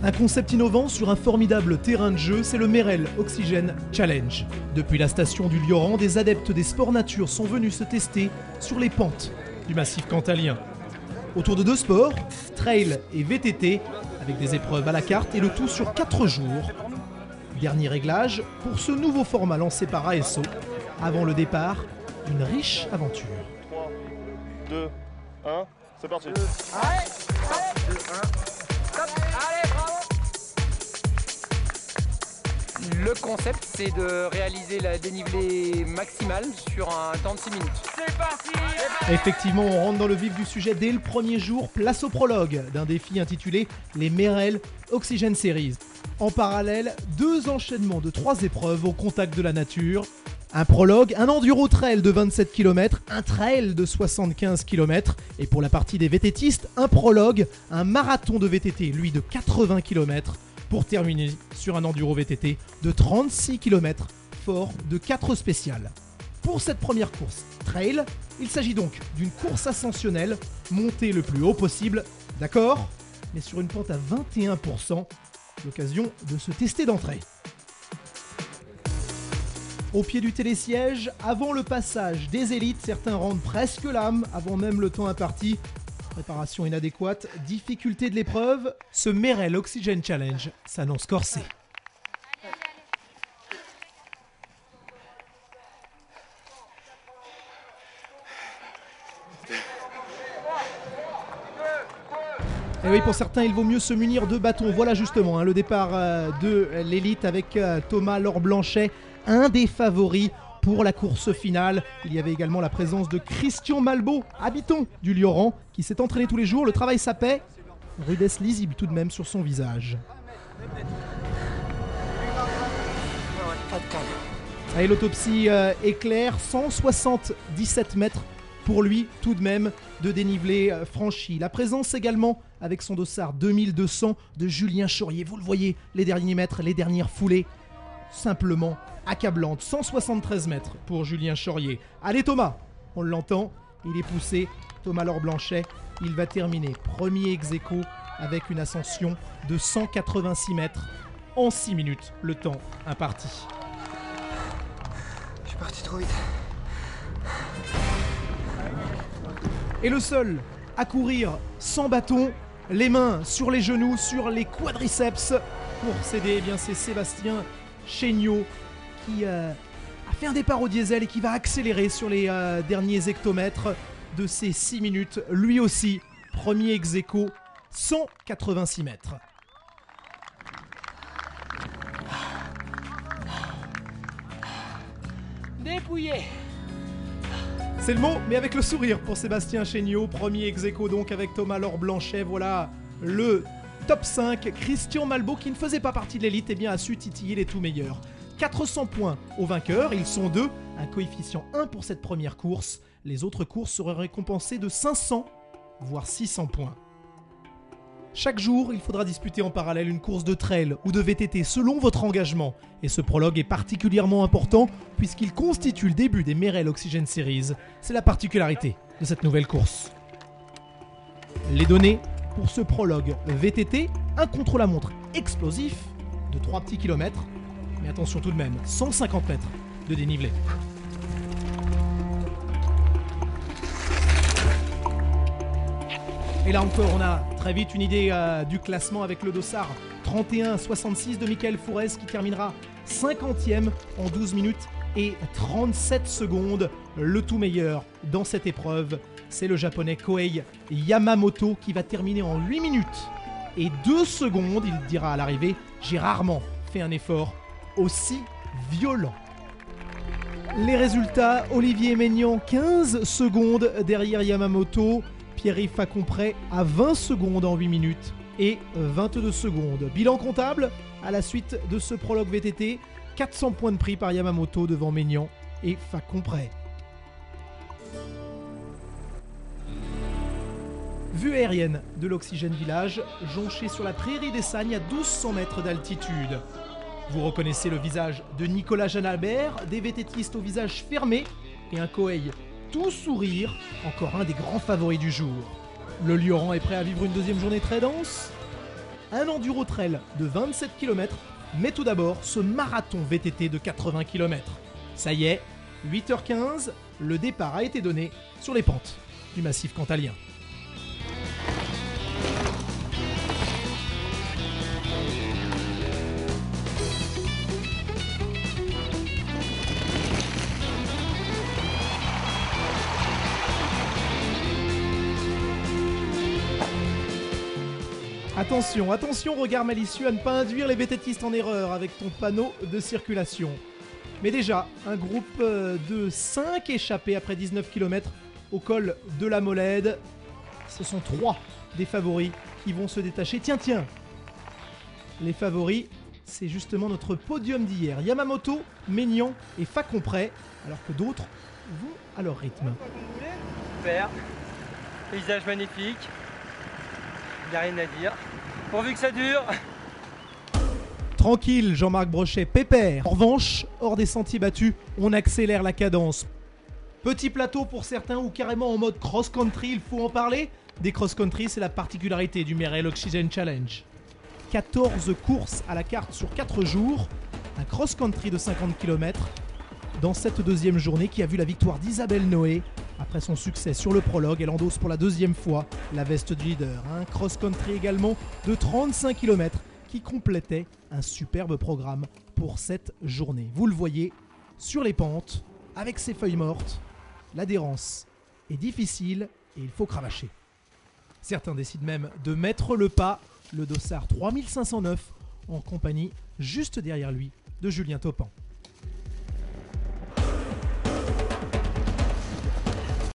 Un concept innovant sur un formidable terrain de jeu, c'est le Merrell Oxygen Challenge. Depuis la station du Lioran, des adeptes des sports nature sont venus se tester sur les pentes du massif cantalien. Autour de 2 sports, trail et VTT, avec des épreuves à la carte et le tout sur 4 jours. Dernier réglage pour ce nouveau format lancé par ASO. Avant le départ, une riche aventure. 3, 2, 1, c'est parti. Allez, 2, 1, stop, allez, bravo. Le concept, c'est de réaliser la dénivelée maximale sur un temps de 6 minutes. C'est parti. Effectivement, on rentre dans le vif du sujet dès le premier jour, place au prologue d'un défi intitulé les Merrell Oxygen Series. En parallèle, 2 enchaînements de 3 épreuves au contact de la nature. Un prologue, un enduro trail de 27 km, un trail de 75 km et pour la partie des VTTistes, un prologue, un marathon de VTT, lui de 80 km, pour terminer sur un enduro VTT de 36 km, fort de 4 spéciales. Pour cette première course trail, il s'agit donc d'une course ascensionnelle, montée le plus haut possible, d'accord, mais sur une pente à 21%, l'occasion de se tester d'entrée. Au pied du télésiège, avant le passage des élites, certains rendent presque l'âme avant même le temps imparti. Préparation inadéquate, difficulté de l'épreuve, ce Merrell Oxygen Challenge s'annonce corsé. Et oui, pour certains, il vaut mieux se munir de bâtons. Voilà justement le départ de l'élite avec Thomas Laure-Blanchet, un des favoris pour la course finale. Il y avait également la présence de Christian Malbaud, habitant du Lioran, qui s'est entraîné tous les jours. Le travail ça paie. Rudesse lisible tout de même sur son visage. Et l'autopsie est claire, 177 mètres pour lui tout de même de dénivelé franchi. La présence également avec son dossard 2200 de Julien Chaurier. Vous le voyez, les derniers mètres, les dernières foulées, simplement accablante. 173 mètres pour Julien Chaurier. Allez Thomas, on l'entend, il est poussé. Thomas Laure-Blanchet, il va terminer premier ex-aequo avec une ascension de 186 mètres en 6 minutes, le temps imparti. Je suis parti trop vite. Et le seul à courir sans bâton, les mains sur les genoux, sur les quadriceps pour s'aider, eh bien c'est Sébastien Chéniaud qui a fait un départ au diesel et qui va accélérer sur les derniers hectomètres de ces 6 minutes. Lui aussi, premier ex-aequo, 186 mètres. Dépouillé. C'est le mot, mais avec le sourire pour Sébastien Chéniaud, premier ex-aequo donc avec Thomas Laure-Blanchet. Voilà le top 5. Christian Malbaud, qui ne faisait pas partie de l'élite, eh bien, a su titiller les tout meilleurs. 400 points aux vainqueurs, ils sont 2, un coefficient 1 pour cette première course. Les autres courses seraient récompensées de 500, voire 600 points. Chaque jour, il faudra disputer en parallèle une course de trail ou de VTT selon votre engagement. Et ce prologue est particulièrement important puisqu'il constitue le début des Merrell Oxygen Series. C'est la particularité de cette nouvelle course. Les données pour ce prologue VTT, un contre-la-montre explosif de 3 petits kilomètres, mais attention tout de même, 150 mètres de dénivelé. Et là encore, on a très vite une idée du classement avec le dossard 31-66 de Michael Fourès qui terminera 50e en 12 minutes et 37 secondes. Le tout meilleur dans cette épreuve, c'est le japonais Kohei Yamamoto qui va terminer en 8 minutes et 2 secondes. Il dira à l'arrivée, j'ai rarement fait un effort aussi violent. Les résultats, Olivier Maignan 15 secondes derrière Yamamoto, Pierre-Yves Facompré à 20 secondes en 8 minutes et 22 secondes. Bilan comptable à la suite de ce prologue VTT, 400 points de prix par Yamamoto devant Maignan et Facompré. Vue aérienne de l'Oxygène Village, jonchée sur la prairie des Sagnes à 1200 mètres d'altitude. Vous reconnaissez le visage de Nicolas Jean-Albert, des VTTistes au visage fermé et un Kohei tout sourire, encore un des grands favoris du jour. Le Lioran est prêt à vivre une deuxième journée très dense. un enduro trail de 27 km, mais tout d'abord ce marathon VTT de 80 km. Ça y est, 8h15, le départ a été donné sur les pentes du massif cantalien. Attention, attention, regard malicieux à ne pas induire les VTTistes en erreur avec ton panneau de circulation. Mais déjà, un groupe de 5 échappés après 19 km au col de la Molède. Ce sont 3 des favoris qui vont se détacher. Tiens, les favoris, c'est justement notre podium d'hier. Yamamoto, Maignan et Facompré, alors que d'autres vont à leur rythme. Super, paysage magnifique, il n'y a rien à dire, pourvu que ça dure. Tranquille, Jean-Marc Brochet, pépère. En revanche, hors des sentiers battus, on accélère la cadence. Petit plateau pour certains ou carrément en mode cross-country, il faut en parler. Des cross-country, c'est la particularité du Merrell Oxygen Challenge. 14 courses à la carte sur 4 jours, un cross-country de 50 km dans cette deuxième journée qui a vu la victoire d'Isabelle Noé. Après son succès sur le prologue, elle endosse pour la deuxième fois la veste du leader. Un cross-country également de 35 km qui complétait un superbe programme pour cette journée. Vous le voyez, sur les pentes, avec ses feuilles mortes, l'adhérence est difficile et il faut cravacher. Certains décident même de mettre le pas, le dossard 3509 en compagnie juste derrière lui de Julien Topan.